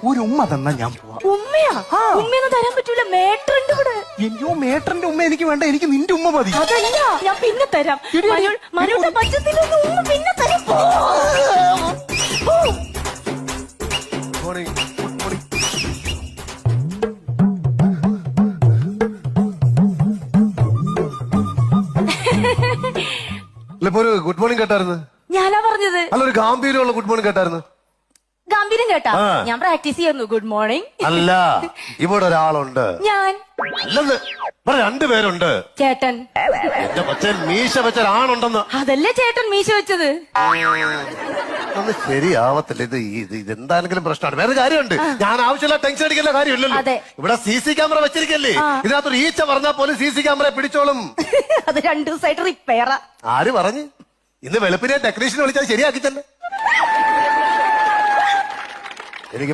ഒരു ഉമ്മ തന്നാ ഞാൻ പോവാ. ഉമ്മയാ? ഉമ്മയൊന്നും തരാൻ പറ്റൂല, മേട്ടറുണ്ട് ഇവിടെ. അയ്യോ മേട്ടറിന്റെ ഉമ്മ എനിക്ക് വേണ്ട, എനിക്ക് നിന്റെ ഉമ്മ മതി. അതല്ല, ഞാൻ പിന്നെ തരാം. മനുടെ പച്ചത്തിലൊന്നും ഉമ്മ പിന്നെ തരാം. പോ. ഒരു ഗുഡ് മോർണിംഗ് കേട്ടായിരുന്നു. ഞാനാ പറഞ്ഞത്. അല്ല, ഒരു ഗാംഭീര്യമുള്ള ഗുഡ് മോർണിംഗ് കേട്ടായിരുന്നു. ഗംഭീരം കേട്ടാ? ഞാൻ പ്രാക്ടീസ് ചെയ്യുന്നു. Good morning. അല്ല, ഇവിടെ ഒരാളുണ്ട്. ഞാൻ അല്ലെന്ന് ഇവിടെ രണ്ടുപേരുണ്ട്. ചേട്ടൻ. എന്റെ കൊച്ചൻ മീശ വെച്ച ഒരാണുണ്ടെന്ന്. അതല്ലേ ചേട്ടൻ മീശ വെച്ചത്. ഒന്ന് ശരിയാവത്തില്ല. ഇതെന്താണെങ്കിലും പ്രശ്നമാണ്. വേറെ കാര്യമുണ്ട്. ഞാൻ ആവശ്യമില്ല ടെൻഷൻ അടിക്കുന്ന കാര്യമില്ലല്ലോ. ഇവിടെ CC ക്യാമറ വെച്ചിരിക്കല്ലേ, ഇതിനകത്തൊരു ഈച്ച പറഞ്ഞാൽ പോലും CC ക്യാമറ പിടിച്ചോളും. അത് 2 ദിവസമായിട്ട് റിപ്പയറാ. ആര് പറഞ്ഞു? ഇന്ന് വെളുപ്പിനെ ടെക്നീഷ്യനെ വിളിച്ചാൽ ശരിയാക്കി തന്നെ. എനിക്ക്